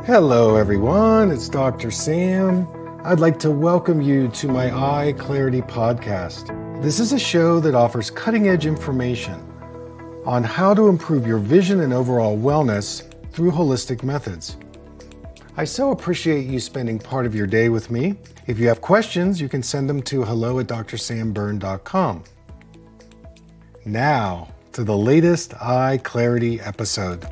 Hello, everyone. It's Dr. Sam. I'd like to welcome you to my EyeClarity podcast. This is a show that offers cutting-edge information on how to improve your vision and overall wellness through holistic methods. I so appreciate you spending part of your day with me. If you have questions, you can send them to hello@drsamberne.com. Now, to the latest EyeClarity episode.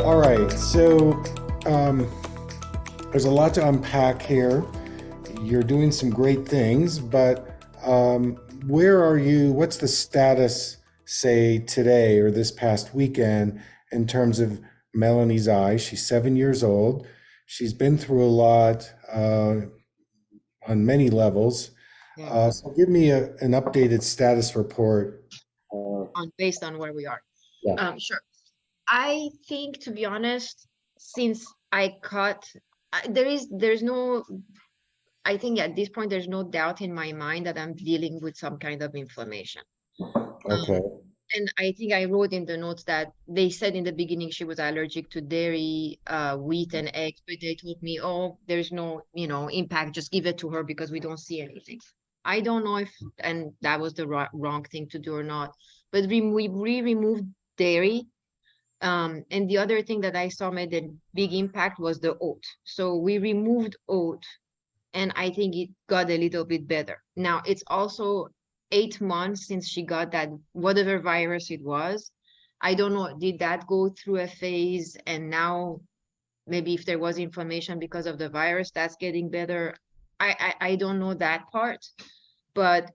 All right, so there's a lot to unpack here. You're doing some great things, but where are you? What's the status, say, today or this past weekend in terms of Melanie's eye? She's 7 years old. She's been through a lot on many levels. So give me an updated status report. Based on where we are. Yeah. Sure. I think, to be honest, since I caught, there's no, I think at this point, there's no doubt in my mind that I'm dealing with some kind of inflammation. Okay. And I think I wrote in the notes that they said in the beginning she was allergic to dairy, wheat and eggs, but they told me, oh, there's no, impact, just give it to her because we don't see anything. I don't know if, and that was the wrong thing to do or not, but we removed dairy. And the other thing that I saw made a big impact was the oat. So we removed oat, and I think it got a little bit better. Now, it's also 8 months since she got that, whatever virus it was. I don't know, did that go through a phase, and now maybe if there was inflammation because of the virus, that's getting better? I don't know that part, but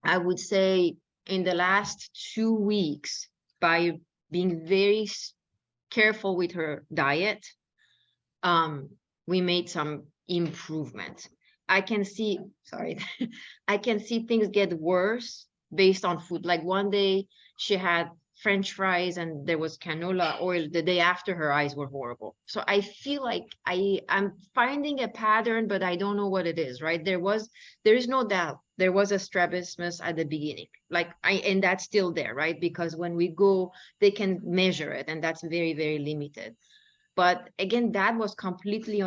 I would say in the last 2 weeks, by being very careful with her diet, we made some improvement. I can see things get worse based on food. Like one day she had French fries and there was canola oil. The day after, her eyes were horrible. So I feel like I'm finding a pattern, but I don't know what it is, right? There is no doubt there was a strabismus at the beginning, and that's still there, right? Because when we go, they can measure it, and that's very, very limited. But again, that was completely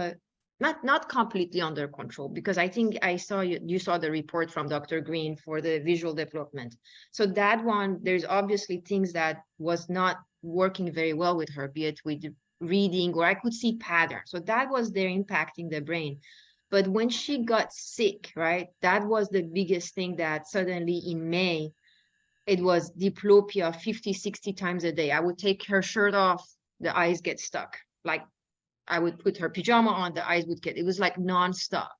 not completely under control, because I think I saw you saw the report from Dr. Green for the visual development. So that one, there's obviously things that was not working very well with her, be it with reading, or I could see patterns. So that was there impacting the brain. But when she got sick, right, that was the biggest thing, that suddenly in May, it was diplopia 50, 60 times a day. I would take her shirt off, the eyes get stuck. Like I would put her pajama on, the eyes would it was like nonstop.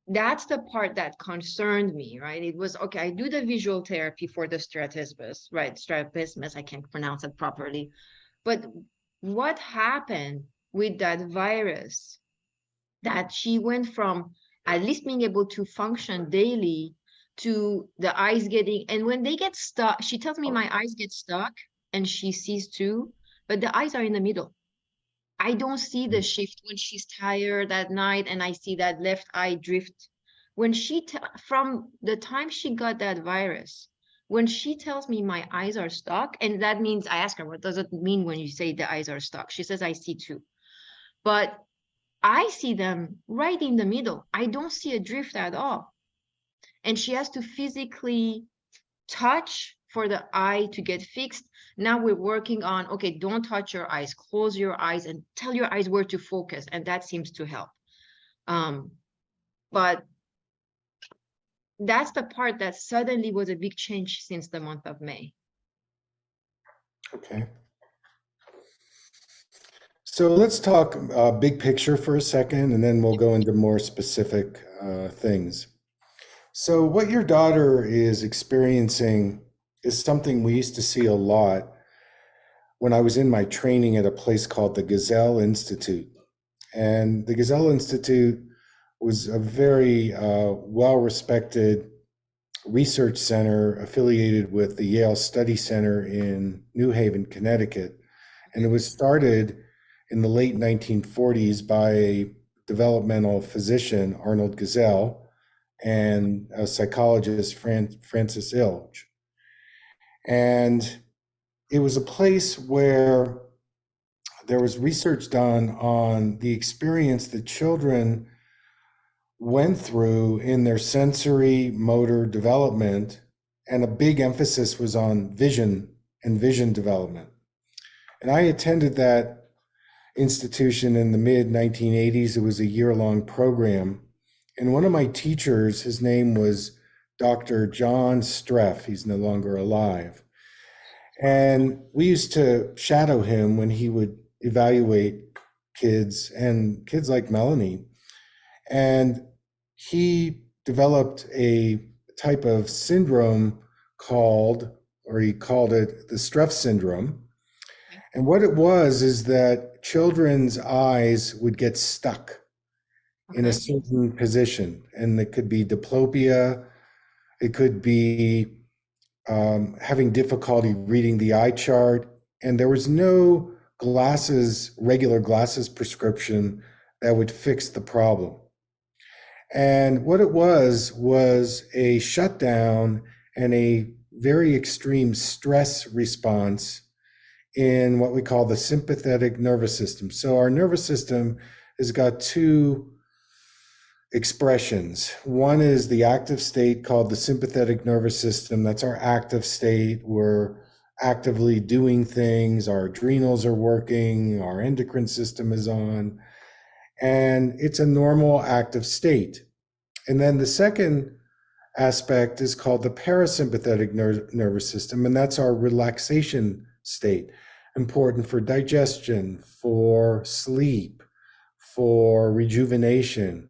That's the part that concerned me, right? It was, okay, I do the visual therapy for the strabismus, right? Strabismus, I can't pronounce it properly. But what happened with that virus, that she went from at least being able to function daily to the eyes getting, and when they get stuck, she tells me my eyes get stuck and she sees too, but the eyes are in the middle. I don't see the shift when she's tired at night and I see that left eye drift. When from the time she got that virus, when she tells me my eyes are stuck, and that means, I ask her, what does it mean when you say the eyes are stuck? She says, I see two. But I see them right in the middle. I don't see a drift at all. And she has to physically touch for the eye to get fixed. Now we're working on, okay, don't touch your eyes, close your eyes and tell your eyes where to focus. And that seems to help. But that's the part that suddenly was a big change since the month of May. Okay. So let's talk big picture for a second, and then we'll go into more specific things. So what your daughter is experiencing is something we used to see a lot when I was in my training at a place called the Gesell Institute. And the Gesell Institute was a very well-respected research center affiliated with the Yale Study Center in New Haven, Connecticut. And it was started in the late 1940s by a developmental physician, Arnold Gesell, and a psychologist, Francis Ilge. And it was a place where there was research done on the experience that children went through in their sensory motor development, and a big emphasis was on vision and vision development. And I attended that institution in the mid 1980s. It was a year-long program. And one of my teachers, his name was Dr. John Streff. He's no longer alive. And we used to shadow him when he would evaluate kids, and kids like Melanie. And he developed a type of syndrome he called it the Streff syndrome. And what it was is that children's eyes would get stuck in a certain position. And it could be diplopia, it could be having difficulty reading the eye chart. And there was no regular glasses prescription that would fix the problem. And what it was a shutdown and a very extreme stress response in what we call the sympathetic nervous system. So our nervous system has got two expressions. One is the active state called the sympathetic nervous system. That's our active state. We're actively doing things. Our adrenals are working. Our endocrine system is on. And it's a normal active state. And then the second aspect is called the parasympathetic nervous system, and that's our relaxation state, important for digestion, for sleep, for rejuvenation.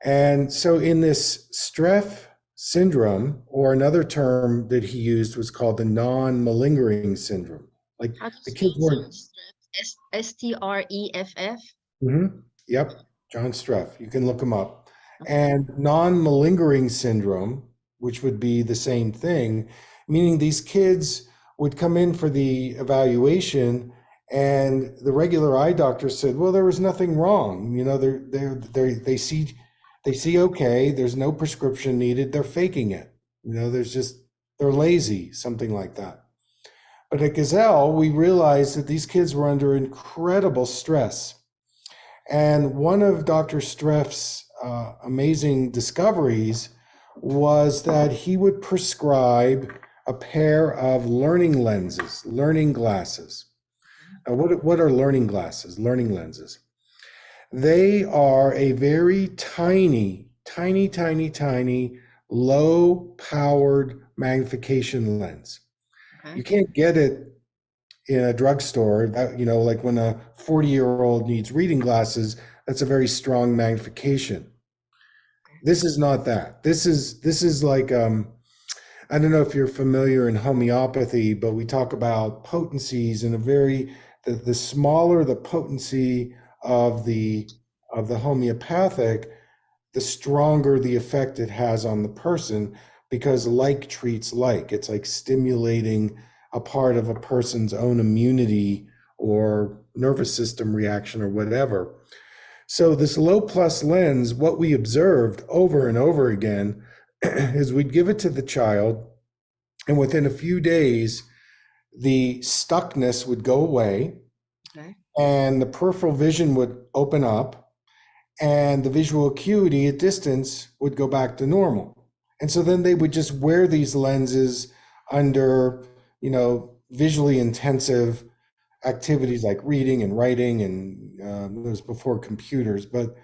And so in this Streff syndrome, or another term that he used was called the non-malingering syndrome. Like the kids weren't. Streff. Yep, John Streff. You can look him up. And non-malingering syndrome, which would be the same thing, meaning these kids would come in for the evaluation, and the regular eye doctor said, "Well, there was nothing wrong. You know, they see okay. There's no prescription needed. They're faking it. You know, they're lazy, something like that." But at Gesell, we realized that these kids were under incredible stress, and one of Dr. Streff's amazing discoveries was that he would prescribe a pair of learning glasses. What are learning glasses, learning lenses? They are a very tiny, low-powered magnification lens. You can't get it in a drugstore, like when a 40-year-old needs reading glasses, that's a very strong magnification. This is not that. This is like, I don't know if you're familiar in homeopathy, but we talk about potencies in the smaller the potency of the homeopathic, the stronger the effect it has on the person, because like treats like. It's like stimulating a part of a person's own immunity or nervous system reaction or whatever. So this low plus lens, what we observed over and over again is we'd give it to the child, and within a few days, the stuckness would go away, and the peripheral vision would open up, and the visual acuity at distance would go back to normal. And so then they would just wear these lenses under, visually intensive activities like reading and writing, and it was before computers, but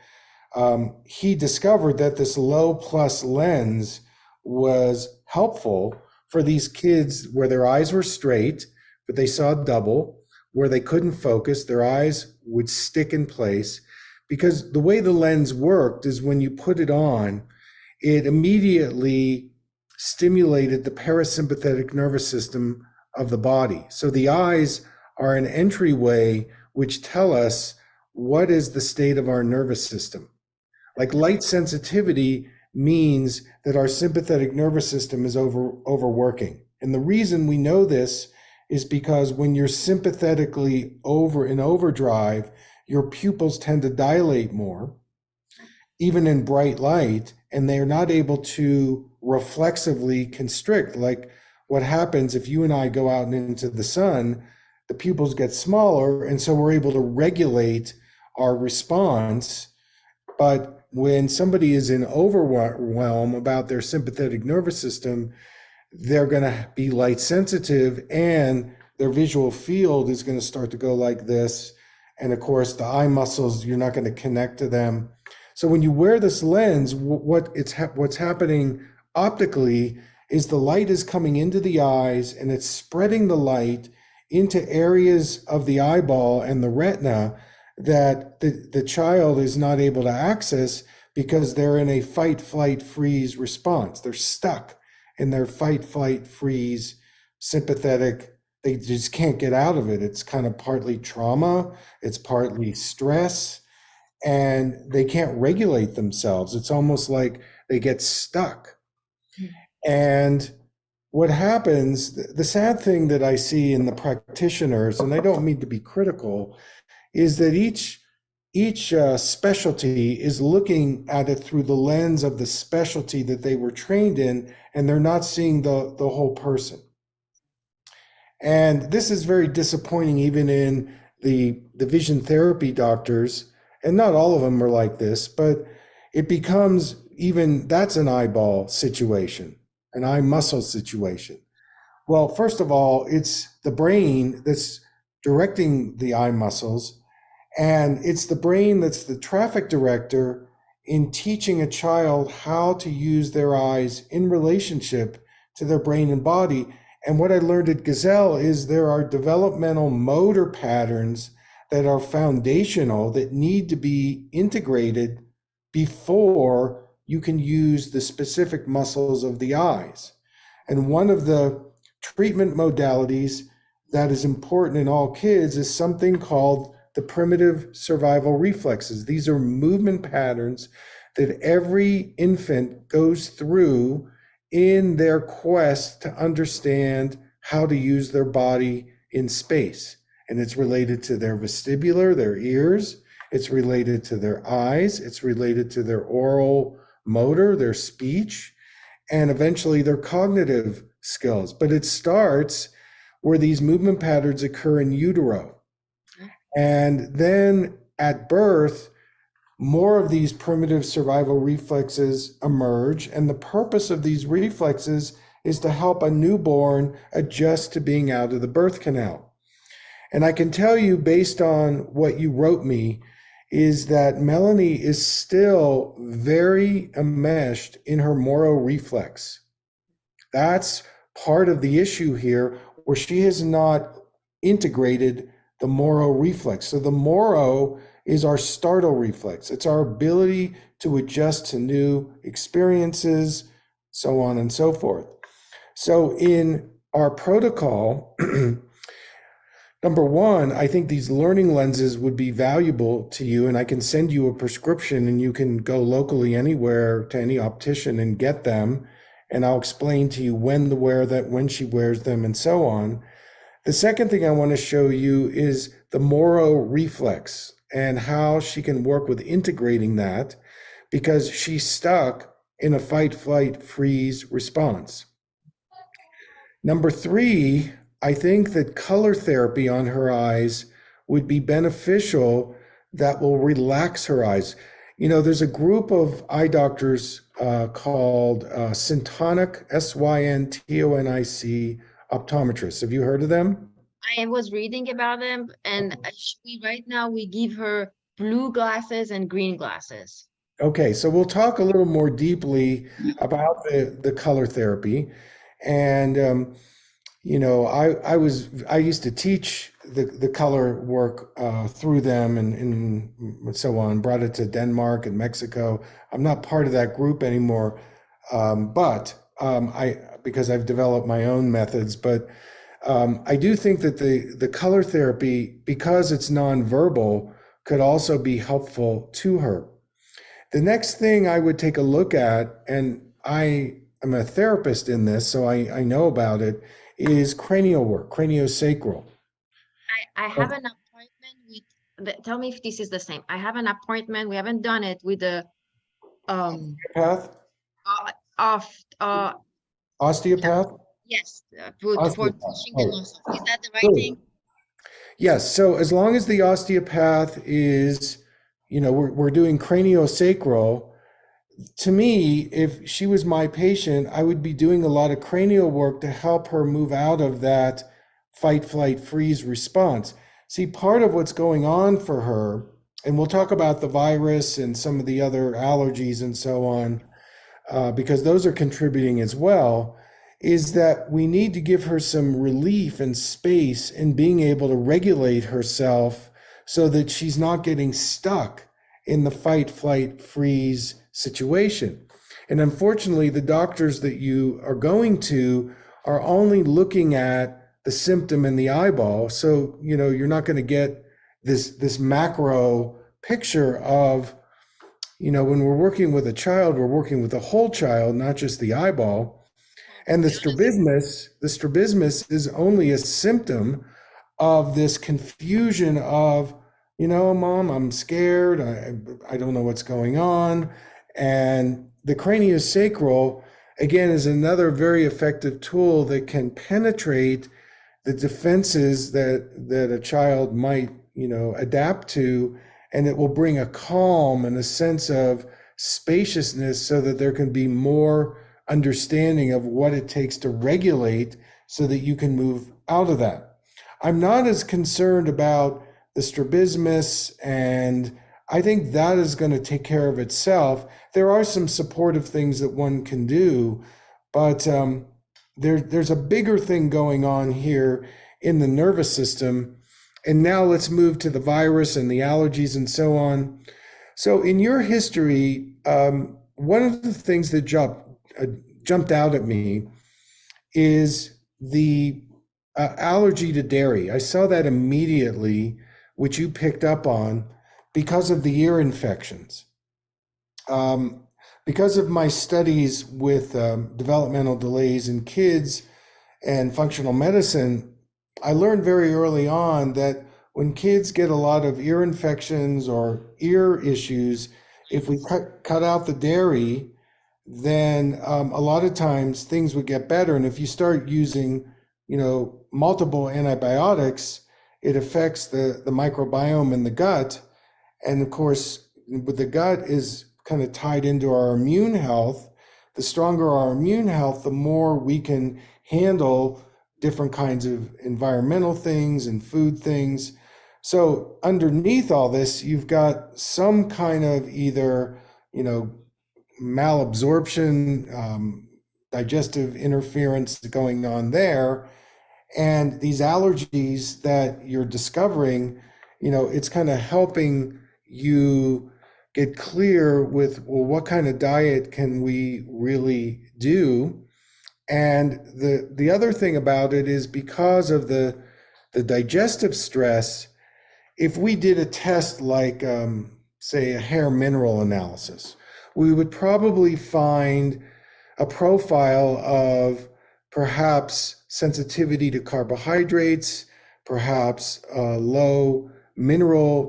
he discovered that this low plus lens was helpful for these kids where their eyes were straight, but they saw double, where they couldn't focus, their eyes would stick in place, because the way the lens worked is when you put it on, it immediately stimulated the parasympathetic nervous system of the body. So the eyes are an entryway which tell us what is the state of our nervous system. Like light sensitivity means that our sympathetic nervous system is overworking. And the reason we know this is because when you're sympathetically in overdrive, your pupils tend to dilate more, even in bright light, and they're not able to reflexively constrict. Like what happens if you and I go out into the sun, the pupils get smaller, and so we're able to regulate our response. But when somebody is in overwhelm about their sympathetic nervous system, they're going to be light sensitive and their visual field is going to start to go like this. And of course, the eye muscles, you're not going to connect to them. So when you wear this lens, what's happening optically is the light is coming into the eyes and it's spreading the light into areas of the eyeball and the retina that the child is not able to access because they're in a fight, flight, freeze response. They're stuck in their fight, flight, freeze, sympathetic. They just can't get out of it. It's kind of partly trauma, it's partly stress, and they can't regulate themselves. It's almost like they get stuck. And what happens, the sad thing that I see in the practitioners, and I don't mean to be critical, is that each specialty is looking at it through the lens of the specialty that they were trained in, and they're not seeing the whole person. And this is very disappointing even in the vision therapy doctors, and not all of them are like this, but it becomes even that's an eyeball situation, an eye muscle situation. Well, first of all, it's the brain that's directing the eye muscles, and it's the brain that's the traffic director in teaching a child how to use their eyes in relationship to their brain and body. And what I learned at Gesell is there are developmental motor patterns that are foundational that need to be integrated before you can use the specific muscles of the eyes. And one of the treatment modalities that is important in all kids is something called the primitive survival reflexes. These are movement patterns that every infant goes through in their quest to understand how to use their body in space. And it's related to their vestibular, their ears, it's related to their eyes, it's related to their oral motor, their speech, and eventually their cognitive skills. But it starts where these movement patterns occur in utero. And then at birth, more of these primitive survival reflexes emerge. And the purpose of these reflexes is to help a newborn adjust to being out of the birth canal. And I can tell you, based on what you wrote me, is that Melanie is still very enmeshed in her Moro reflex. That's part of the issue here, where she has not integrated the Moro reflex. So the Moro is our startle reflex. It's our ability to adjust to new experiences, so on and so forth. So in our protocol, number one, I think these learning lenses would be valuable to you, and I can send you a prescription and you can go locally anywhere to any optician and get them. And I'll explain to you when to wear that, when she wears them, and so on. The second thing I want to show you is the Moro reflex and how she can work with integrating that, because she's stuck in a fight, flight, freeze response. Number three, I think that color therapy on her eyes would be beneficial, that will relax her eyes. You know, there's a group of eye doctors called Syntonic, Syntonic optometrists. Have you heard of them? I was reading about them, and right now we give her blue glasses and green glasses. Okay, so we'll talk a little more deeply about the color therapy. And you know, I used to teach the color work through them and so on, brought it to Denmark and Mexico. I'm not part of that group anymore, but because I've developed my own methods. But I do think that the color therapy, because it's nonverbal, could also be helpful to her. The next thing I would take a look at, and I am a therapist in this, so I know about it, is cranial work, craniosacral. I have an appointment with tell me if this is the same. I have an appointment. We haven't done it with the Path? of Osteopath? yes, for Osteopath. teaching the Oh, muscles. Is that the right good. thing? Yes. So as long as the osteopath is, we're doing craniosacral, to me, if she was my patient, I would be doing a lot of cranial work to help her move out of that fight, flight, freeze response. See, part of what's going on for her, and we'll talk about the virus and some of the other allergies and so on, because those are contributing as well, is that we need to give her some relief and space in being able to regulate herself so that she's not getting stuck in the fight, flight, freeze situation. And unfortunately, the doctors that you are going to are only looking at the symptom in the eyeball. So, you're not going to get this macro picture of, when we're working with a child, we're working with the whole child, not just the eyeball. And the strabismus is only a symptom of this confusion of, mom, I'm scared. I don't know what's going on. And the craniosacral, again, is another very effective tool that can penetrate the defenses that a child might, adapt to, and it will bring a calm and a sense of spaciousness so that there can be more understanding of what it takes to regulate so that you can move out of that. I'm not as concerned about the strabismus, and I think that is going to take care of itself. There are some supportive things that one can do, but there's a bigger thing going on here in the nervous system. And now let's move to the virus and the allergies and so on. So in your history, one of the things that jumped out at me is the allergy to dairy. I saw that immediately, which you picked up on because of the ear infections. Because of my studies with developmental delays in kids and functional medicine, I learned very early on that when kids get a lot of ear infections or ear issues, if we cut out the dairy, then a lot of times things would get better. And if you start using, multiple antibiotics, it affects the microbiome in the gut. And of course, with the gut is kind of tied into our immune health. The stronger our immune health, the more we can handle different kinds of environmental things and food things. So underneath all this, you've got some kind of either, malabsorption, digestive interference going on there. And these allergies that you're discovering, it's kind of helping you get clear with, well, what kind of diet can we really do? And the other thing about it is because of the digestive stress, if we did a test like, say, a hair mineral analysis, we would probably find a profile of perhaps sensitivity to carbohydrates, perhaps low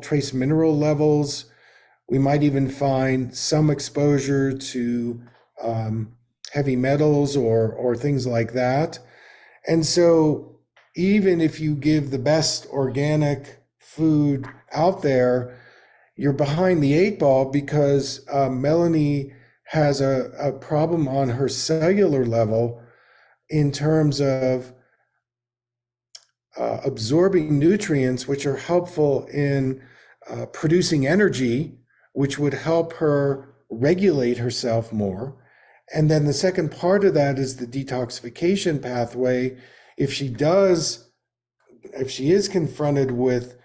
trace mineral levels. We might even find some exposure to heavy metals or things like that. And so even if you give the best organic food out there, you're behind the eight ball because Melanie has a problem on her cellular level in terms of absorbing nutrients, which are helpful in producing energy, which would help her regulate herself more. And then the second part of that is the detoxification pathway. If she is confronted with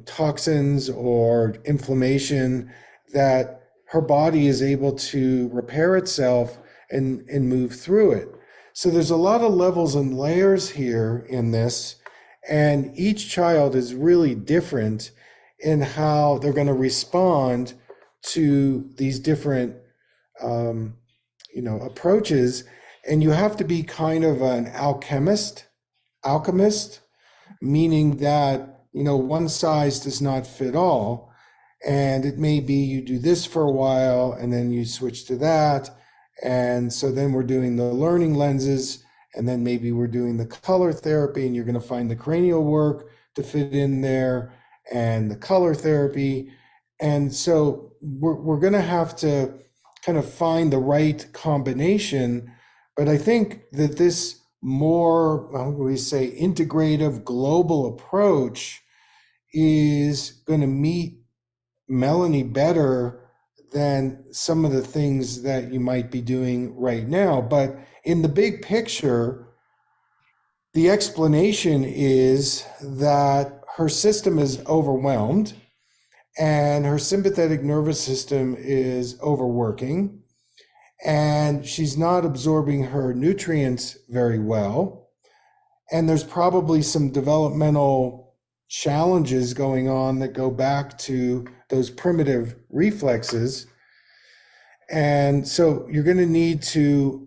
toxins or inflammation, that her body is able to repair itself and move through it. So there's a lot of levels and layers here in this, and each child is really different in how they're going to respond to these different approaches. And you have to be kind of an alchemist, meaning that one size does not fit all. And it may be you do this for a while and then you switch to that. And so then we're doing the learning lenses, and then maybe we're doing the color therapy, and you're going to find the cranial work to fit in there and the color therapy. And so we're going to have to kind of find the right combination. But I think that this more, how do we say, integrative global approach is going to meet Melanie better than some of the things that you might be doing right now. But in the big picture, the explanation is that her system is overwhelmed and her sympathetic nervous system is overworking, and she's not absorbing her nutrients very well. And there's probably some developmental challenges going on that go back to those primitive reflexes. And so you're going to need to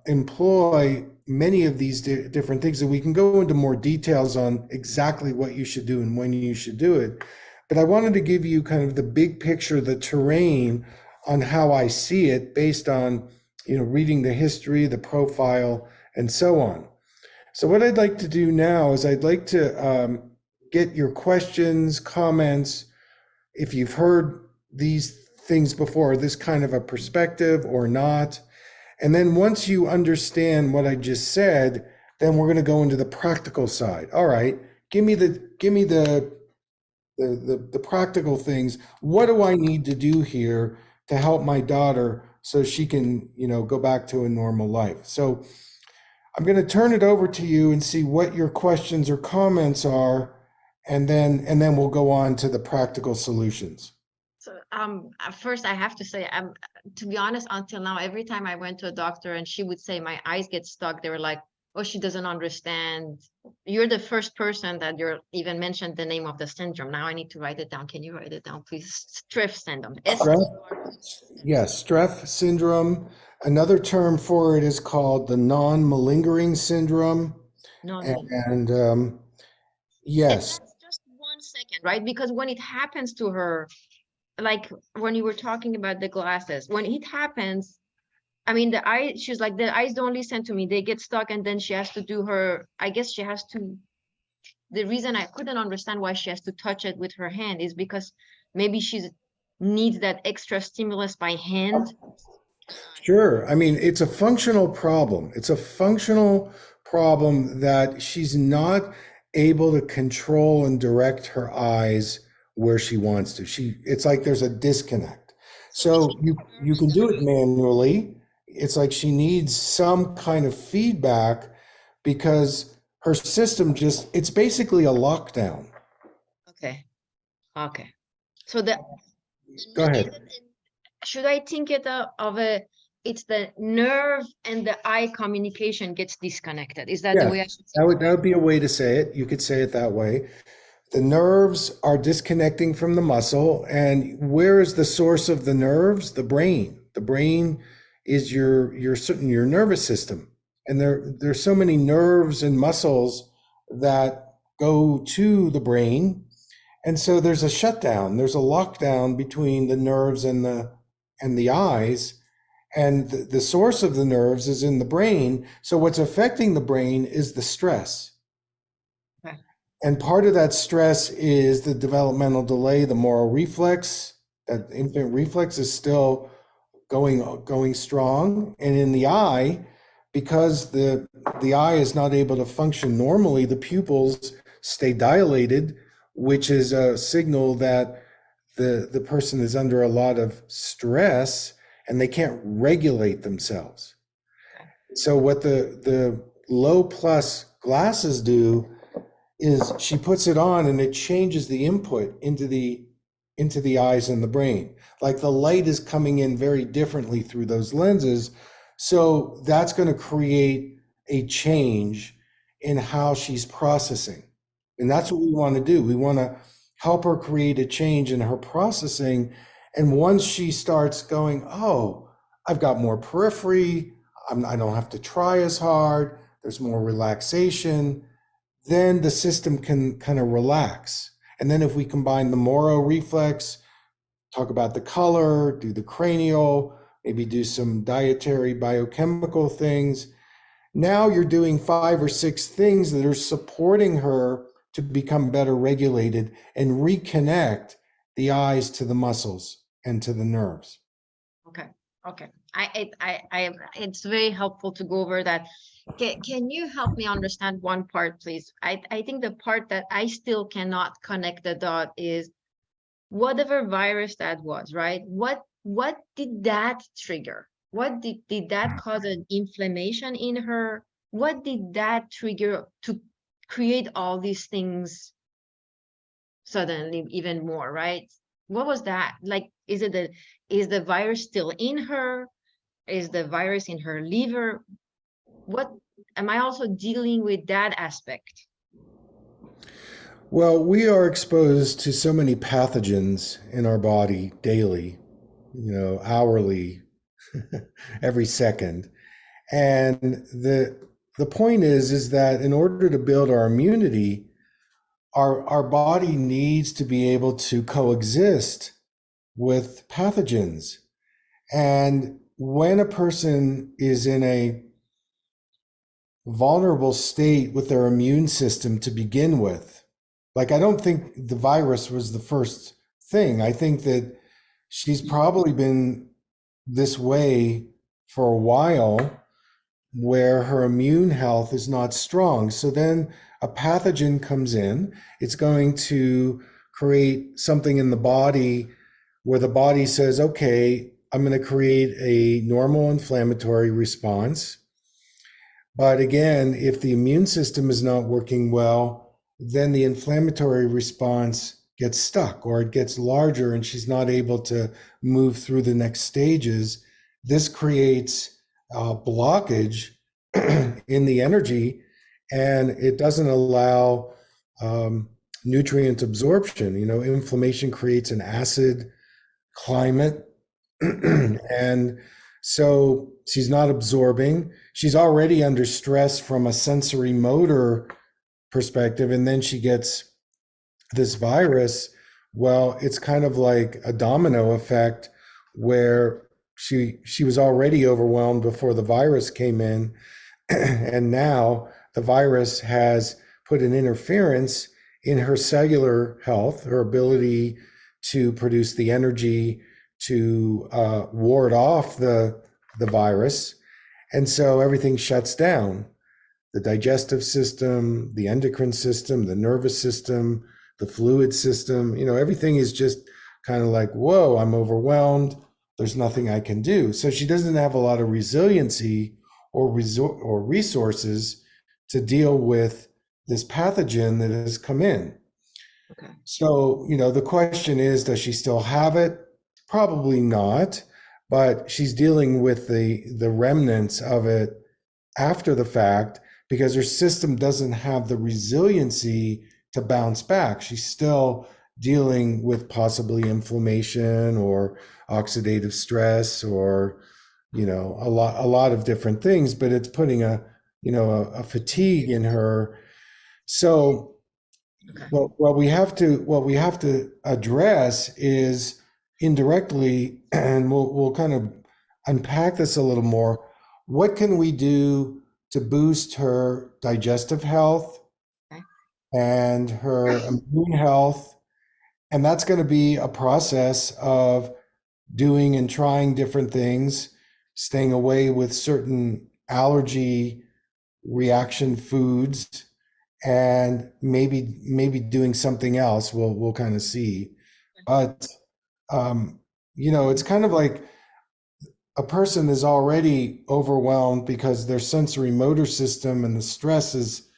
employ many of these different things, and we can go into more details on exactly what you should do and when you should do it. But I wanted to give you kind of the big picture, the terrain on how I see it based on, reading the history, the profile, and so on. So what I'd like to do now is I'd like to get your questions, comments, if you've heard these things before, this kind of a perspective or not. And then once you understand what I just said, then we're going to go into the practical side. All right, give me the practical things. What do I need to do here to help my daughter so she can, go back to a normal life? So I'm going to turn it over to you and see what your questions or comments are, and then we'll go on to the practical solutions. So first I have to say, to be honest, until now, every time I went to a doctor and she would say my eyes get stuck, they were like, oh, she doesn't understand. You're the first person that you're even mentioned the name of the syndrome. Now I need to write it down. Can you write it down, please? Streff syndrome. Yes, Streff syndrome. Another term for it is called the non-malingering syndrome. And yes. And that's just 1 second, right? Because when it happens to her, like when you were talking about the glasses, when it happens, I mean, she's like, the eyes don't listen to me. They get stuck, and then she has to do the reason I couldn't understand why she has to touch it with her hand is because maybe she needs that extra stimulus by hand. Sure. I mean, it's a functional problem. It's a functional problem that she's not able to control and direct her eyes where she wants to. It's like there's a disconnect. So you can do it manually. It's like she needs some kind of feedback because her system it's basically a lockdown. Okay. So Go ahead. Should I think it's the nerve and the eye communication gets disconnected? Is that the way I should say it? That would be a way to say it. You could say it that way. The nerves are disconnecting from the muscle. And where is the source of the nerves? The brain. The brain is your nervous system. And there's so many nerves and muscles that go to the brain. And so there's a shutdown, there's a lockdown between the nerves and the eyes. And the source of the nerves is in the brain. So what's affecting the brain is the stress. Okay. And part of that stress is the developmental delay, the moral reflex. That infant reflex is still going strong. And in the eye, because the eye is not able to function normally, the pupils stay dilated, which is a signal that the person is under a lot of stress and they can't regulate themselves. So what the low plus glasses do is she puts it on and it changes the input into the eyes and the brain. Like the light is coming in very differently through those lenses. So that's going to create a change in how she's processing. And that's what we want to do. We want to help her create a change in her processing. And once she starts going, oh, I've got more periphery, I don't have to try as hard, there's more relaxation, then the system can kind of relax. And then if we combine the Moro reflex, talk about the color, do the cranial, maybe do some dietary biochemical things. Now you're doing 5 or 6 things that are supporting her to become better regulated and reconnect the eyes to the muscles and to the nerves. Okay. Okay. It's very helpful to go over that. Can you help me understand one part, please? I think the part that I still cannot connect the dot is whatever virus that was, right? What did that trigger? What did that cause an inflammation in her? What did that trigger to create all these things suddenly even more, right? What was that? Like, is the virus still in her? Is the virus in her liver? What am I also dealing with that aspect? Well, we are exposed to so many pathogens in our body daily, hourly, every second. And the point is that in order to build our immunity, our body needs to be able to coexist with pathogens. And when a person is in a vulnerable state with their immune system to begin with, like I don't think the virus was the first thing. I think that she's probably been this way for a while where her immune health is not strong. So then a pathogen comes in, it's going to create something in the body where the body says, okay, I'm going to create a normal inflammatory response. But again, if the immune system is not working well, then the inflammatory response gets stuck or it gets larger and she's not able to move through the next stages. This creates a blockage in the energy and it doesn't allow nutrient absorption. Inflammation creates an acid climate. And so she's not absorbing. She's already under stress from a sensory motor perspective. And then she gets this virus. Well, it's kind of like a domino effect where she was already overwhelmed before the virus came in. And now the virus has put an interference in her cellular health, her ability to produce the energy to ward off the virus. And so everything shuts down. The digestive system, the endocrine system, the nervous system, the fluid system, everything is just kind of like, whoa, I'm overwhelmed. There's nothing I can do. So she doesn't have a lot of resiliency or resources to deal with this pathogen that has come in. Okay. So, the question is, does she still have it? Probably not, but she's dealing with the remnants of it after the fact because her system doesn't have the resiliency to bounce back. She's still dealing with possibly inflammation or oxidative stress or a lot of different things, but it's putting a fatigue in her. So Okay. what we have to address is indirectly, and we'll kind of unpack this a little more. What can we do to boost her digestive health Okay. and her immune health? And that's going to be a process of doing and trying different things, staying away with certain allergy reaction foods, and maybe doing something else. We'll kind of see. But it's kind of like a person is already overwhelmed because their sensory motor system and the stress is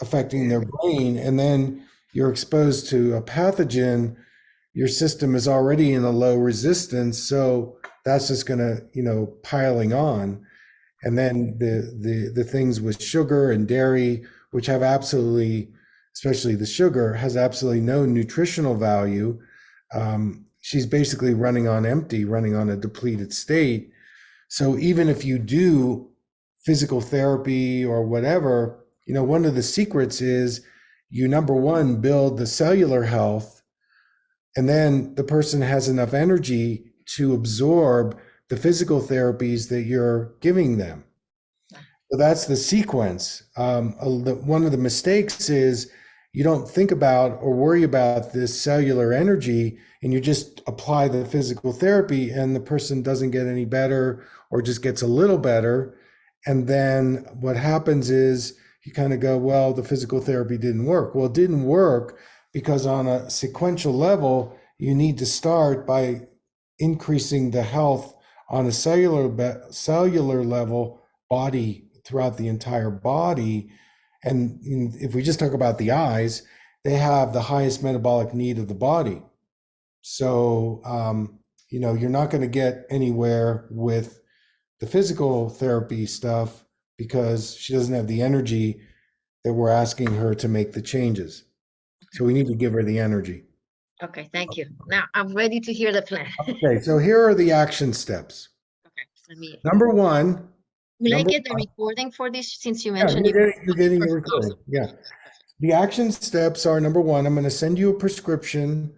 affecting their brain, and then you're exposed to a pathogen. Your system is already in a low resistance, so that's just going to piling on. And then the things with sugar and dairy, which have absolutely, especially the sugar, has absolutely no nutritional value. She's basically running on empty, running on a depleted state. So even if you do physical therapy or whatever, one of the secrets is you, number one, build the cellular health, and then the person has enough energy to absorb the physical therapies that you're giving them. So that's the sequence. One of the mistakes is you don't think about or worry about this cellular energy, and you just apply the physical therapy, and the person doesn't get any better or just gets a little better. And then what happens is you kind of go, well, the physical therapy didn't work. Well, it didn't work because on a sequential level, you need to start by increasing the health on a cellular level, body, throughout the entire body. And if we just talk about the eyes, they have the highest metabolic need of the body. So, you're not going to get anywhere with the physical therapy stuff because she doesn't have the energy that we're asking her to make the changes. So we need to give her the energy. Okay, thank you. Now I'm ready to hear the plan. Okay, so here are the action steps. Okay, let me. Number one. Will I get the recording for this since you Yeah, mentioned you're getting the Perfect. recording. Awesome. Yeah. The action steps are, number one, I'm going to send you a prescription,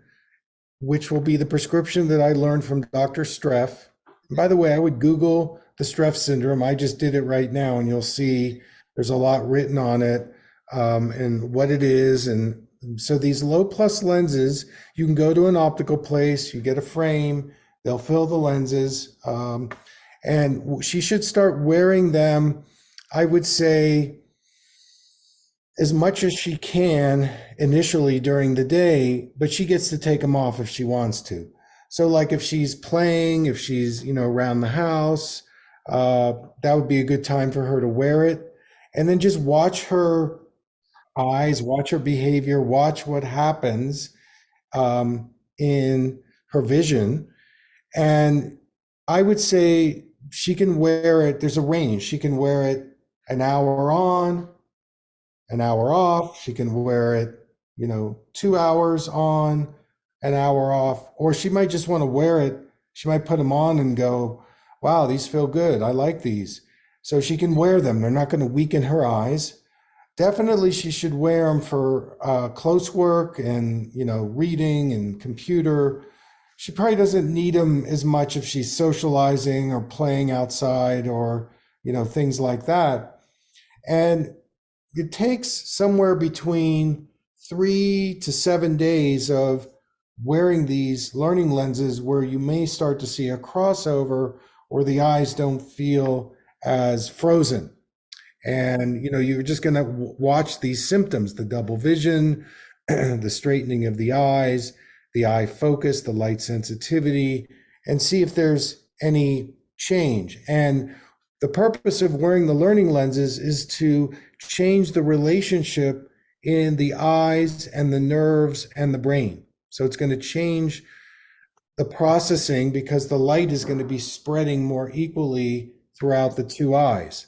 which will be the prescription that I learned from Dr. Streff. And by the way, I would Google the Streff syndrome. I just did it right now, and you'll see there's a lot written on it, and what it is. And so these low plus lenses, you can go to an optical place, you get a frame, they'll fill the lenses, and she should start wearing them, I would say, as much as she can initially during the day, but she gets to take them off if she wants to. So like if she's playing, if she's, around the house, that would be a good time for her to wear it. And then just watch her eyes, watch her behavior, watch what happens in her vision. And I would say she can wear it, there's a range. She can wear it an hour on, an hour off. She can wear it, 2 hours on, an hour off, or she might just want to wear it. She might put them on and go, wow, these feel good. I like these. So she can wear them. They're not going to weaken her eyes. Definitely she should wear them for close work and, reading and computer. She probably doesn't need them as much if she's socializing or playing outside or, things like that. And it takes somewhere between 3 to 7 days of wearing these learning lenses where you may start to see a crossover or the eyes don't feel as frozen. And, you're just going to watch these symptoms, the double vision, the straightening of the eyes, the eye focus, the light sensitivity, and see if there's any change. And the purpose of wearing the learning lenses is to change the relationship in the eyes and the nerves and the brain. So it's going to change the processing because the light is going to be spreading more equally throughout the two eyes.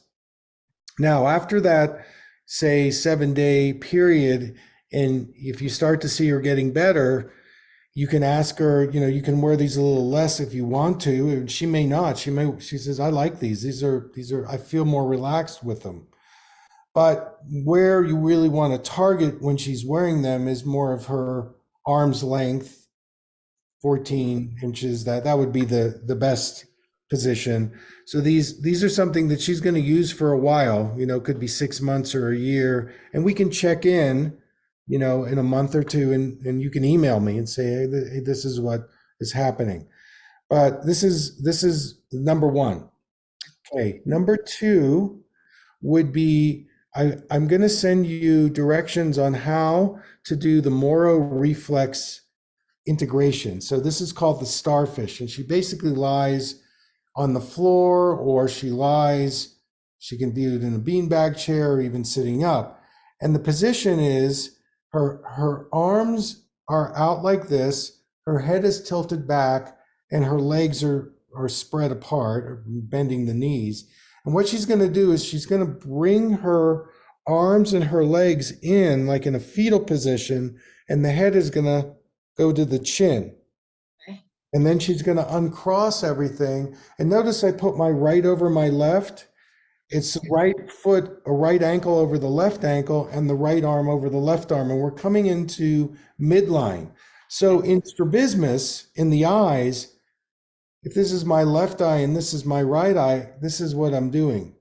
Now, after that, say 7-day period, and if you start to see her getting better, you can ask her, you can wear these a little less if you want to. And she may not. She says, I like these. These are, I feel more relaxed with them. But where you really want to target when she's wearing them is more of her arm's length, 14 inches. That would be the best position. So these are something that she's going to use for a while, could be 6 months or a year. And we can check in, in a month or two, and you can email me and say, hey, this is what is happening. But this is number one. Okay, number two would be, I'm going to send you directions on how to do the Moro reflex integration. So this is called the starfish, and she basically lies on the floor, or she can do it in a beanbag chair or even sitting up. And the position is her arms are out like this, her head is tilted back, and her legs are spread apart, or bending the knees. And what she's going to do is she's going to bring her arms and her legs in like in a fetal position, and the head is going to go to the chin. Okay. And then she's going to uncross everything. And notice I put my right over my left. It's the right foot, a right ankle over the left ankle, and the right arm over the left arm. And we're coming into midline. So in strabismus, in the eyes, if this is my left eye and this is my right eye, this is what I'm doing.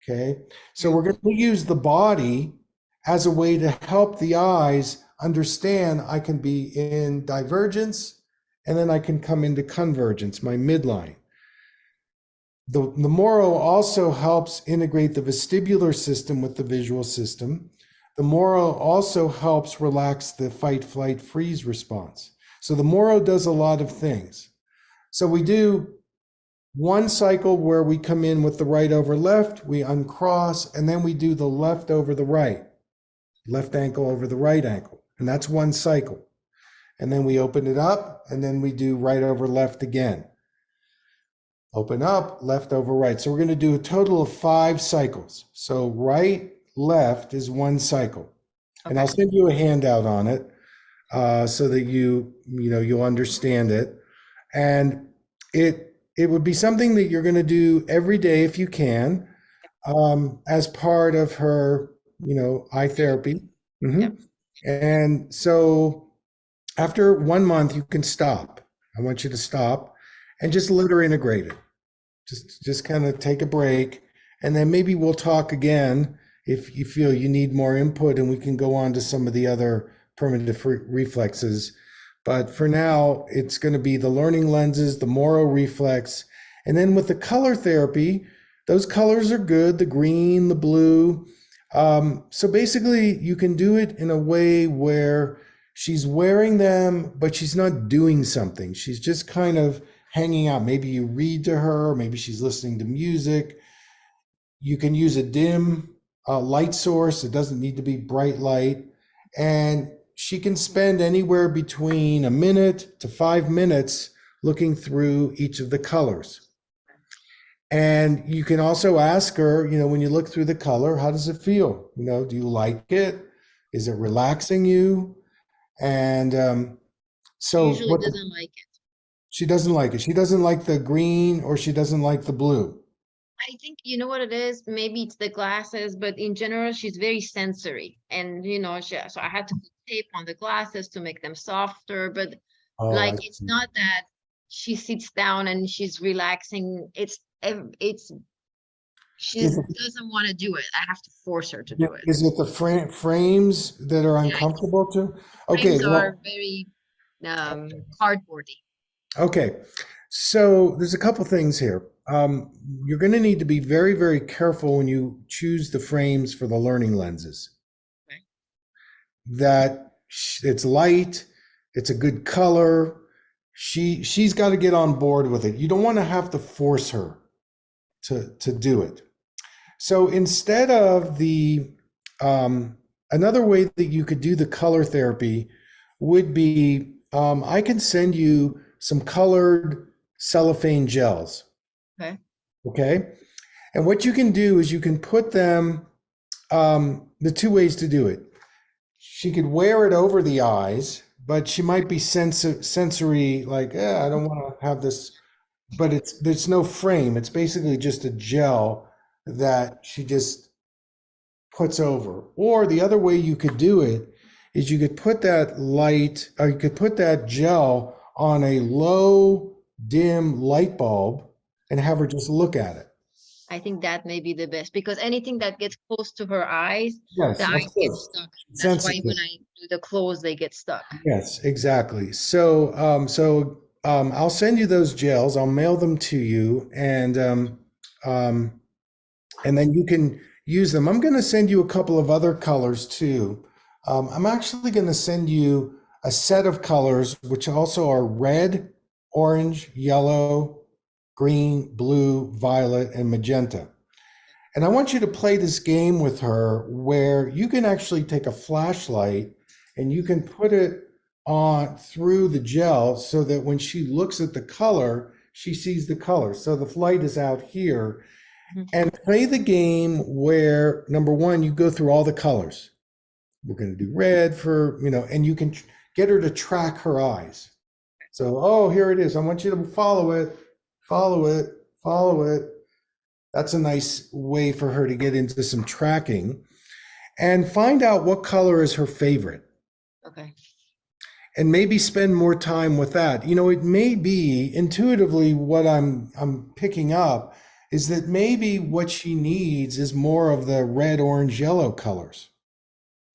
Okay. So we're going to use the body as a way to help the eyes understand I can be in divergence and then I can come into convergence, my midline. The Moro also helps integrate the vestibular system with the visual system. The Moro also helps relax the fight, flight, freeze response. So the Moro does a lot of things. So we do one cycle where we come in with the right over left, we uncross, and then we do the left over the right, left ankle over the right ankle. And that's one cycle. And then we open it up, and then we do right over left again. Open up, left over right. So we're going to do a total of 5 cycles. So right, left is one cycle. And I'll send you a handout on it so that you'll understand it. And it would be something that you're going to do every day if you can, as part of her, eye therapy. Yep. And so after 1 month, you can stop. I want you to stop and just let her integrate it. Just kind of take a break, and then maybe we'll talk again if you feel you need more input, and we can go on to some of the other permanent reflexes. But for now, it's going to be the learning lenses, the Moro reflex, and then with the color therapy, those colors are good, the green, the blue. So basically, you can do it in a way where she's wearing them, but she's not doing something. She's just kind of hanging out. Maybe you read to her, maybe she's listening to music. You can use a dim light source. It doesn't need to be bright light. And she can spend anywhere between a minute to 5 minutes looking through each of the colors. And you can also ask her, when you look through the color, how does it feel? Do you like it? Is it relaxing you? And so Usually what doesn't like it. she doesn't like it. She doesn't like the green, or she doesn't like the blue. I think you know what it is. Maybe it's the glasses, but in general, she's very sensory, and so I had to put tape on the glasses to make them softer. But Oh, I like, it's see. not that she sits down and she's relaxing. She Is it, doesn't want to do it. I have to force her to do it. is it the frames that are Yeah, uncomfortable too? Okay, frames are well, very cardboardy. okay. So there's a couple things here. You're going to need to be very, very careful when you choose the frames for the learning lenses. Okay. That it's light, it's a good color. She's got to get on board with it. You don't want to have to force her to do it. So instead of another way that you could do the color therapy would be, I can send you some colored cellophane gels. Okay. Okay. And what you can do is you can put them, the 2 ways to do it. She could wear it over the eyes, but she might be sensory, like, I don't want to have this, but there's no frame. It's basically just a gel that she just puts over. Or the other way you could do it is you could put that light, or you could put that gel on a low dim light bulb and have her just look at it. I think that may be the best, because anything that gets close to her eyes, Yes, the of eyes get course. stuck. That's why Sensitive. when I do the close, they get stuck. Yes, exactly. So I'll send you those gels. I'll mail them to you, um, and then you can use them. I'm going to send you a couple of other colors too. I'm actually going to send you a set of colors, which also are red, orange, yellow, green, blue, violet, and magenta. And I want you to play this game with her where you can actually take a flashlight and you can put it on through the gel so that when she looks at the color, she sees the color. So the light is out here. And play the game where, number one, you go through all the colors. We're going to do red for, and you can get her to track her eyes. So, oh, here it is. I want you to follow it, follow it, follow it. That's a nice way for her to get into some tracking and find out what color is her favorite. Okay. And maybe spend more time with that. You know, it may be intuitively what I'm picking up is that maybe what she needs is more of the red, orange, yellow colors.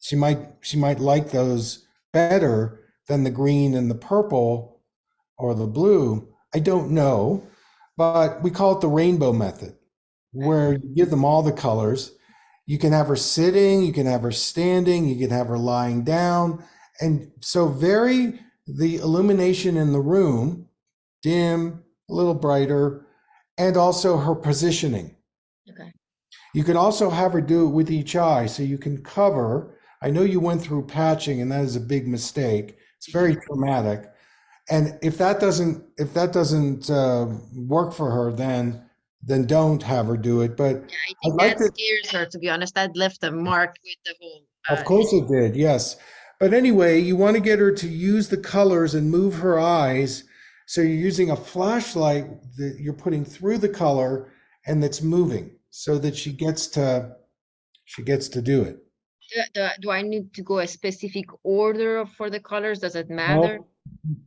She might like those better than the green and the purple or the blue. I don't know, but we call it the rainbow method, Okay. where you give them all the colors. You can have her sitting, you can have her standing, you can have her lying down. And so vary the illumination in the room, dim, a little brighter, and also her positioning. Okay. You can also have her do it with each eye, so you can cover. I know you went through patching, and that is a big mistake. It's very traumatic. And if that doesn't work for her, then don't have her do it. But Yeah, I I'd think like that to. scares her, to be honest. That left a mark with the whole Of course it did, yes. But anyway, you want to get her to use the colors and move her eyes. So you're using a flashlight that you're putting through the color and that's moving so that she gets to do it. do I need to go a specific order for the colors? Does it matter? Well,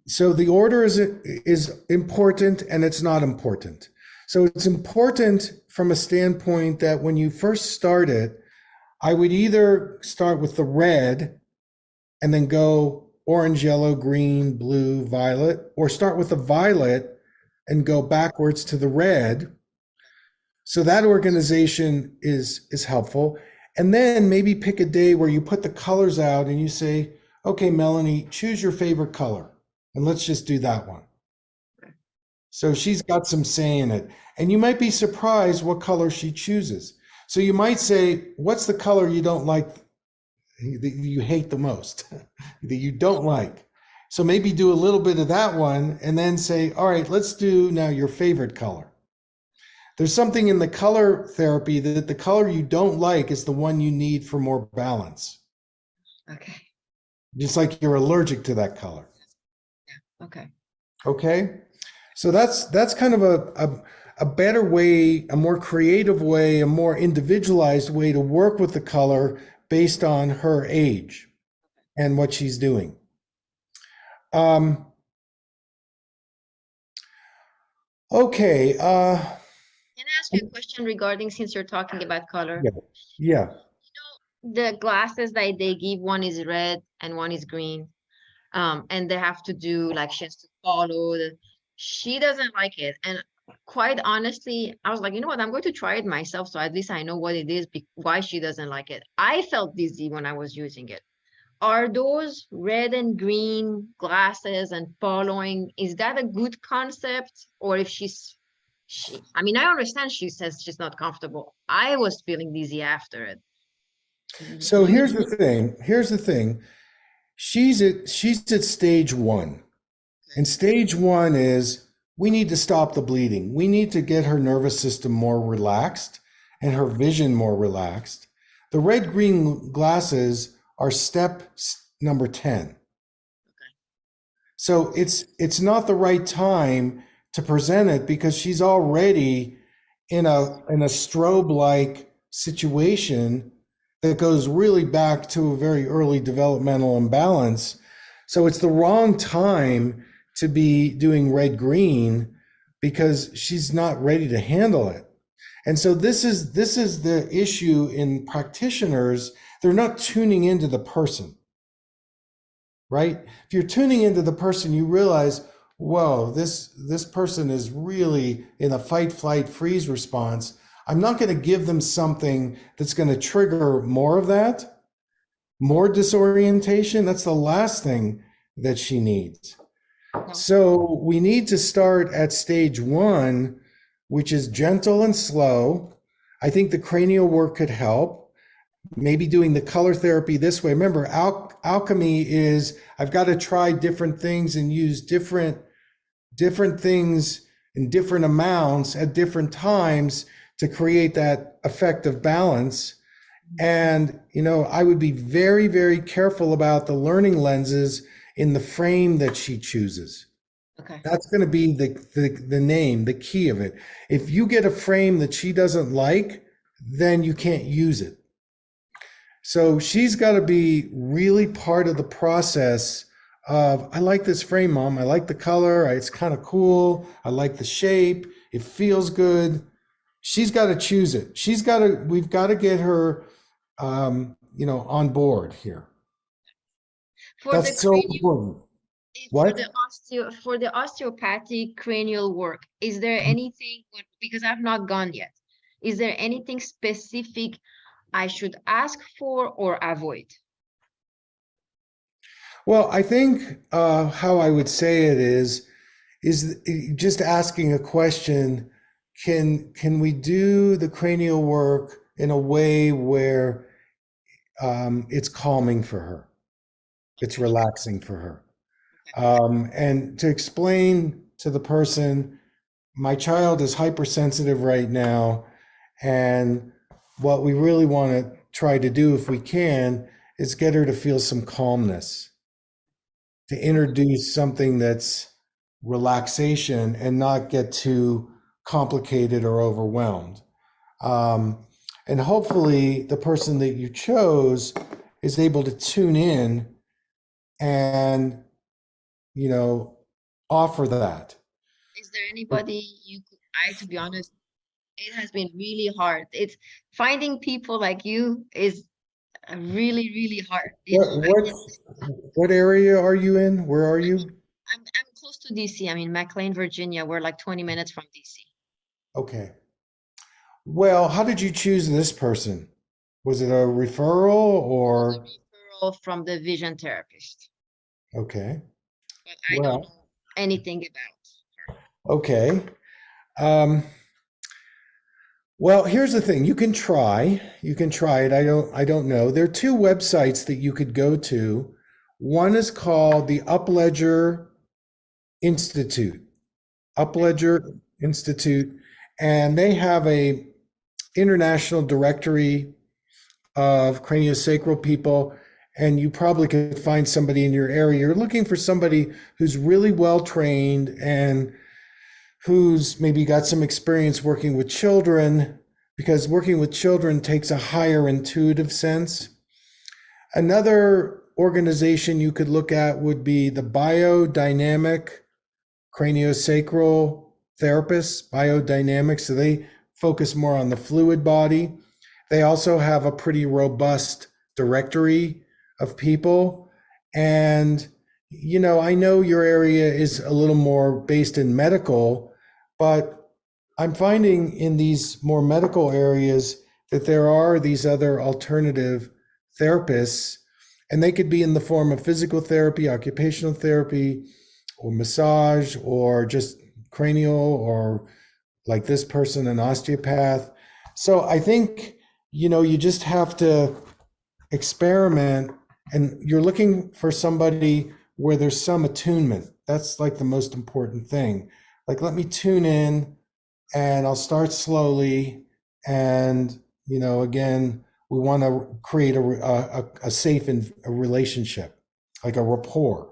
so the order is important and it's not important. So it's important from a standpoint that when you first start it, I would either start with the red and then go orange, yellow, green, blue, violet, or start with the violet and go backwards to the red. So that organization is helpful. And then maybe pick a day where you put the colors out and you say, okay, Melanie, choose your favorite color. And let's just do that one. So she's got some say in it. And you might be surprised what color she chooses. So you might say, what's the color you don't like, that you hate the most, that you don't like? So maybe do a little bit of that one and then say, all right, let's do now your favorite color. There's something in the color therapy that the color you don't like is the one you need for more balance. Okay. Just like you're allergic to that color. Okay. Okay. So that's kind of a better way, a more creative way, a more individualized way to work with the color based on her age and what she's doing. Okay. Can I ask you a question regarding, since you're talking about color? Yeah. Yeah. The glasses that they give, one is red and one is green. And they have to do, like, she has to follow she doesn't like it. And quite honestly, I was like, you know what, I'm going to try it myself, so at least I know what it is, why she doesn't like it. I felt dizzy when I was using it. Are those red and green glasses and following, is that a good concept? Or if I mean, I understand she says she's not comfortable. I was feeling dizzy after it. So here's the thing. Here's the thing. She's at stage one. And stage one is we need to stop the bleeding. We need to get her nervous system more relaxed and her vision more relaxed. The red-green glasses are step number 10. So it's not the right time to present it because she's already in a strobe-like situation that goes really back to a very early developmental imbalance. So it's the wrong time to be doing red green because she's not ready to handle it. And so this is the issue in practitioners. They're not tuning into the person, right? If you're tuning into the person, you realize, whoa, this person is really in a fight, flight, freeze response. I'm not going to give them something that's going to trigger more of that, more disorientation. That's the last thing that she needs. So we need to start at stage one, which is gentle and slow. I think the cranial work could help. Maybe doing the color therapy this way. Remember, alchemy is I've got to try different things and use different things in different amounts at different times to create that effect of balance. And, I would be very, very careful about the learning lenses in the frame that she chooses. Okay. That's going to be the name, the key of it. If you get a frame that she doesn't like, then you can't use it. So she's got to be really part of the process of, I like this frame, Mom. I like the color. It's kind of cool. I like the shape. It feels good. She's got to choose it. We've got to get her, on board here. For the That's so cranial, important. for What? the for the osteopathic cranial work, is there anything, because I've not gone yet, is there anything specific I should ask for or avoid? Well, I think how I would say it is just asking a question. Can we do the cranial work in a way where it's calming for her? It's Okay. relaxing for her. Okay. And to explain to the person, my child is hypersensitive right now, and what we really want to try to do, if we can, is get her to feel some calmness, to introduce something that's relaxation and not get too complicated or overwhelmed. Um, and hopefully, the person that you chose is able to tune in and, you know, offer that. Is there anybody you could, to be honest, it has been really hard. It's finding people like you is really, really hard. What I what can, what area are you in? Where are you? I'm close to DC. I'm in McLean, Virginia. We're like 20 minutes from DC. Okay. Well, how did you choose this person? Was it a referral It was a or referral from the vision therapist, okay. but I don't Well, know anything about her. okay. Um, well, here's the thing. You can try. You can try it. I don't know. There are two websites that you could go to. One is called the Upledger Institute. Okay. Upledger Institute, and they have a international directory of craniosacral people, and you probably could find somebody in your area. You're looking for somebody who's really well trained and who's maybe got some experience working with children, because working with children takes a higher intuitive sense. Another organization you could look at would be the Biodynamic Craniosacral Therapists, biodynamics. So they focus more on the fluid body. They also have a pretty robust directory of people. And, I know your area is a little more based in medical, but I'm finding in these more medical areas that there are these other alternative therapists, and they could be in the form of physical therapy, occupational therapy, or massage, or just cranial, or like this person, an osteopath. So I think, you just have to experiment, and you're looking for somebody where there's some attunement. That's like the most important thing. Like, let me tune in and I'll start slowly. And, again, we want to create a safe a relationship, like a rapport,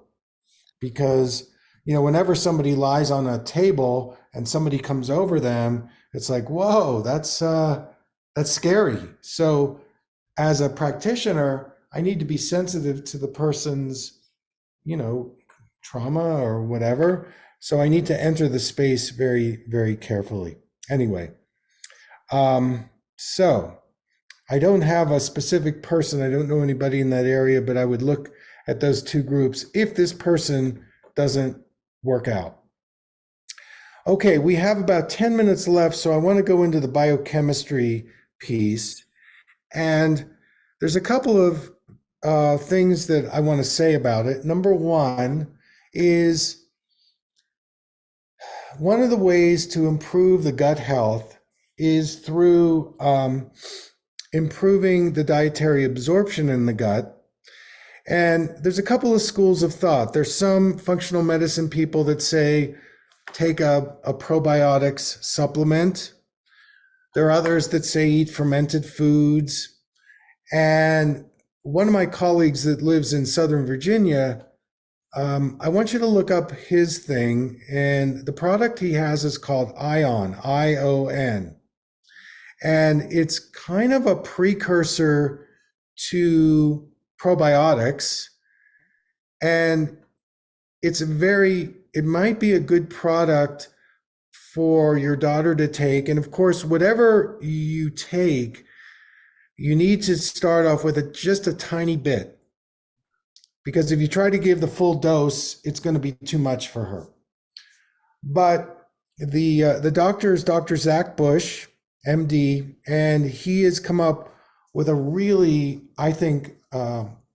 because whenever somebody lies on a table and somebody comes over them, it's like, whoa, that's scary. So as a practitioner, I need to be sensitive to the person's you know trauma or whatever, so I need to enter the space very, very carefully. Anyway, so I don't have a specific person. I don't know anybody in that area, but I would look at those two groups if this person doesn't work out. Okay, we have about 10 minutes left, so I want to go into the biochemistry piece. And there's a couple of things that I want to say about it. Number one is, one of the ways to improve the gut health is through improving the dietary absorption in the gut. And there's a couple of schools of thought. There's some functional medicine people that say take a probiotics supplement. There are others that say eat fermented foods. And one of my colleagues that lives in Southern Virginia I want you to look up his thing, and the product he has is called Ion, ION, and it's kind of a precursor to probiotics, and it might be a good product for your daughter to take. And of course, whatever you take, you need to start off with just a tiny bit, because if you try to give the full dose, it's going to be too much for her. But the doctor is Dr. Zach Bush, MD, and he has come up with a really, I think,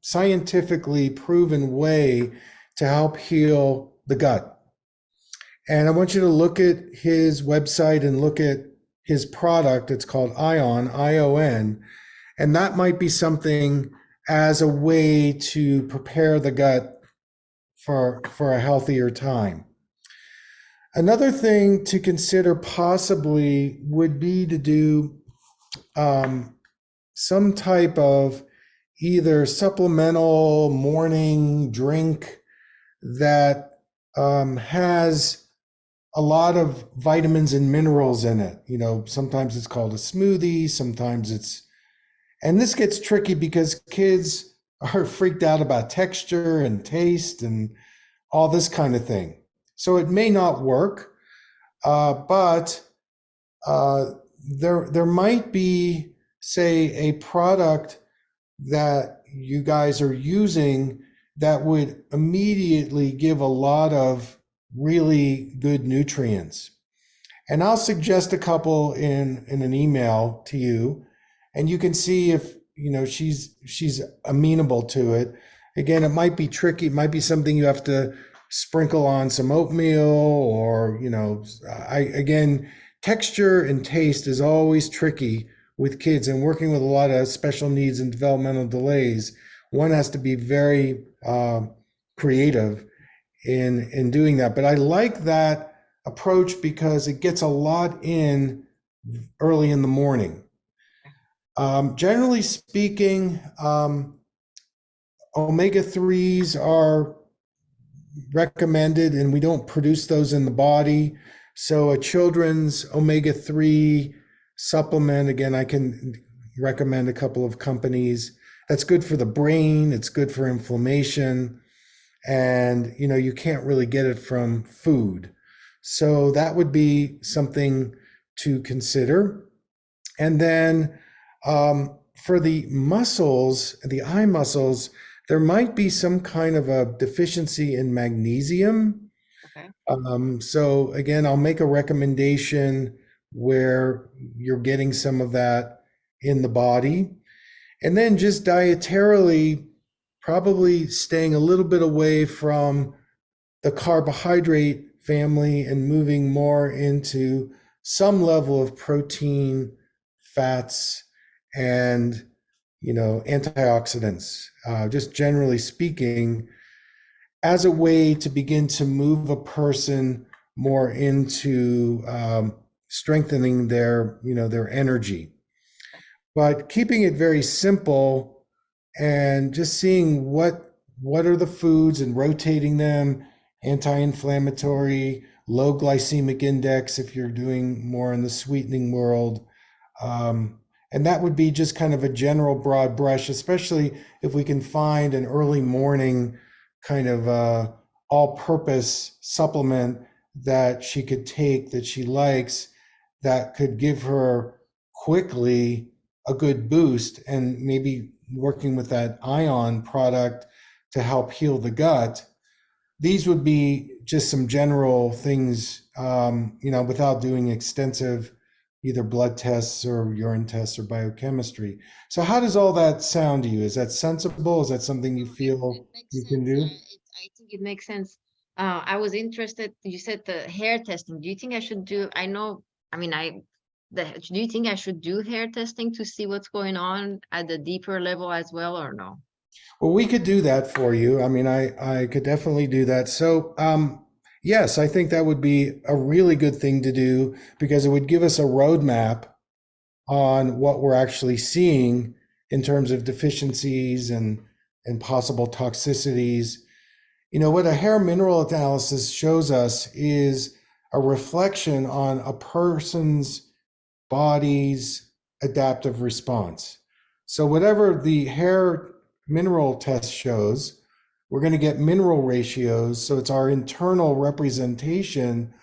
scientifically proven way to help heal the gut. And I want you to look at his website and look at his product. It's called Ion, ION, and that might be something as a way to prepare the gut for a healthier time. Another thing to consider possibly would be to do some type of either supplemental morning drink that has a lot of vitamins and minerals in it. You know, sometimes it's called a smoothie, sometimes and this gets tricky because kids are freaked out about texture and taste and all this kind of thing. So it may not work, but there might be, say, a product that you guys are using that would immediately give a lot of really good nutrients. And I'll suggest a couple in an email to you, and you can see if she's amenable to it. Again, it might be tricky. It might be something you have to sprinkle on some oatmeal, or again, texture and taste is always tricky with kids, and working with a lot of special needs and developmental delays. One has to be very creative in doing that. But I like that approach because it gets a lot in early in the morning. Generally speaking, omega-3s are recommended, and we don't produce those in the body. So a children's omega-3 supplement, again, I can recommend a couple of companies. That's good for the brain, it's good for inflammation, and you can't really get it from food. So that would be something to consider. And then for the muscles, the eye muscles, there might be some kind of a deficiency in magnesium. Okay. So again, I'll make a recommendation where you're getting some of that in the body. And then just dietarily, probably staying a little bit away from the carbohydrate family and moving more into some level of protein, fats, and antioxidants, just generally speaking, as a way to begin to move a person more into strengthening their energy. But keeping it very simple and just seeing what are the foods and rotating them, anti-inflammatory, low glycemic index if you're doing more in the sweetening world. And that would be just kind of a general broad brush, especially if we can find an early morning kind of all-purpose supplement that she could take that she likes, that could give her quickly a good boost, and maybe working with that Ion product to help heal the gut. These would be just some general things, without doing extensive either blood tests or urine tests or biochemistry. So how does all that sound to you? Is that sensible? Is that something you feel you can do? I think it makes sense. I was interested, you said the hair testing. Do you think I should do, do you think I should do hair testing to see what's going on at the deeper level as well, or no? Well, we could do that for you. I mean, I could definitely do that. So, yes, I think that would be a really good thing to do, because it would give us a roadmap on what we're actually seeing in terms of deficiencies and possible toxicities What a hair mineral analysis shows us is a reflection on a person's body's adaptive response. So whatever the hair mineral test shows, we're going to get mineral ratios. So it's our internal representation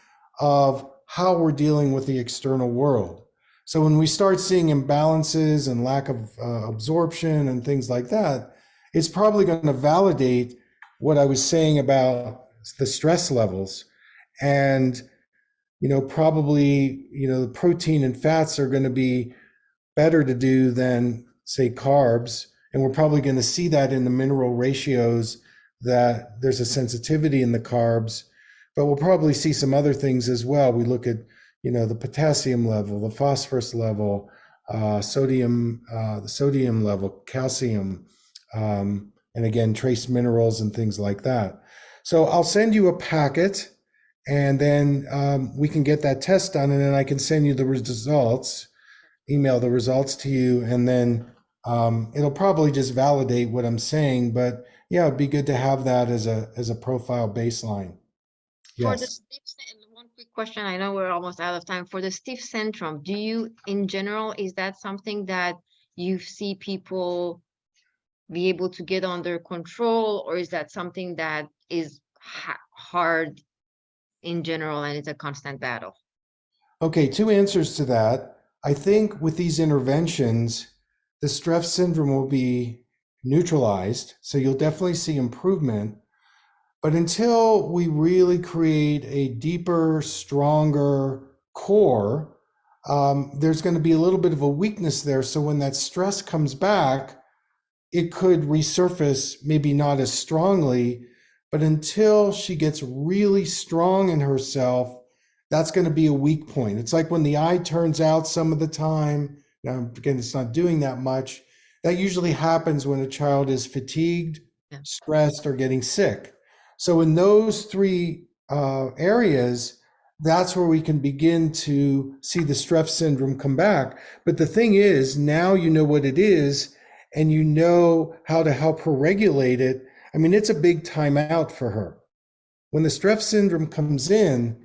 of how we're dealing with the external world. So when we start seeing imbalances and lack of absorption and things like that, it's probably going to validate what I was saying about the stress levels. And, probably, the protein and fats are going to be better to do than, say, carbs. And we're probably going to see that in the mineral ratios, that there's a sensitivity in the carbs, but we'll probably see some other things as well. We look at, the potassium level, the phosphorus level, the sodium level, calcium, and again, trace minerals and things like that. So I'll send you a packet, and then we can get that test done, and then I can send you the results, email the results to you, and then it'll probably just validate what I'm saying. But yeah, it'd be good to have that as a profile baseline. For the Yes. one quick question, I know we're almost out of time. For the stiff syndrome, do you, in general, is that something that you see people be able to get under control, or is that something that is hard in general and it's a constant battle? Okay, two answers to that. I think with these interventions, the stress syndrome will be neutralized, so you'll definitely see improvement. But until we really create a deeper, stronger core, there's going to be a little bit of a weakness there. So when that stress comes back, it could resurface, maybe not as strongly, but until she gets really strong in herself, that's going to be a weak point. It's like when the eye turns out some of the time. Now, again, it's not doing that much. That usually happens when a child is fatigued, stressed, or getting sick. So in those three areas, that's where we can begin to see the stress syndrome come back. But the thing is, now you know what it is, and you know how to help her regulate it. I mean, it's a big timeout for her. When the stress syndrome comes in,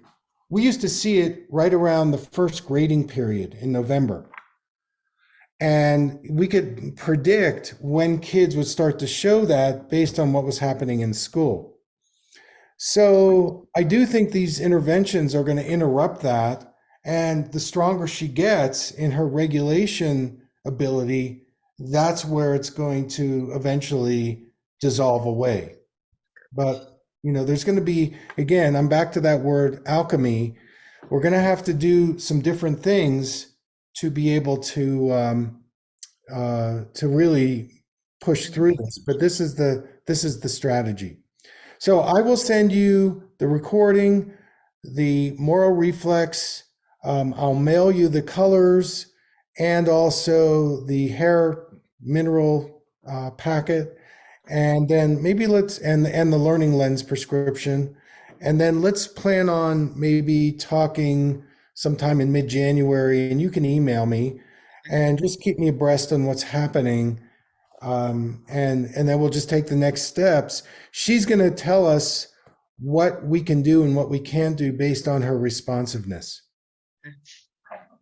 we used to see it right around the first grading period in November. And we could predict when kids would start to show that based on what was happening in school. So I do think these interventions are going to interrupt that. And the stronger she gets in her regulation ability, that's where it's going to eventually dissolve away. But, there's going to be, again, I'm back to that word alchemy. We're going to have to do some different things to be able to really push through this. But this is the strategy. So I will send you the recording, the moral reflex. I'll mail you the colors and also the hair mineral packet. And then maybe and the learning lens prescription. And then let's plan on maybe talking sometime in mid-January, and you can email me and just keep me abreast on what's happening. And then we'll just take the next steps. She's going to tell us what we can do and what we can't do based on her responsiveness.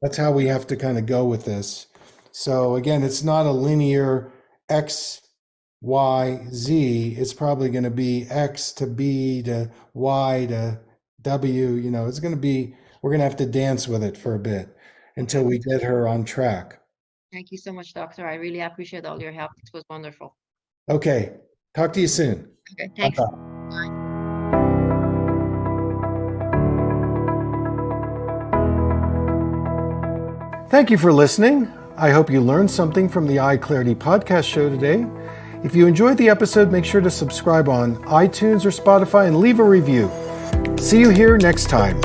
That's how we have to kind of go with this. So again, it's not a linear X, Y, Z. It's probably going to be X to B to Y to W. It's going to be, we're going to have to dance with it for a bit until we get her on track. Thank you so much, doctor. I really appreciate all your help. It was wonderful. Okay. Talk to you soon. Okay, thanks. Bye-bye. Bye. Thank you for listening. I hope you learned something from the EyeClarity podcast show today. If you enjoyed the episode, make sure to subscribe on iTunes or Spotify and leave a review. See you here next time.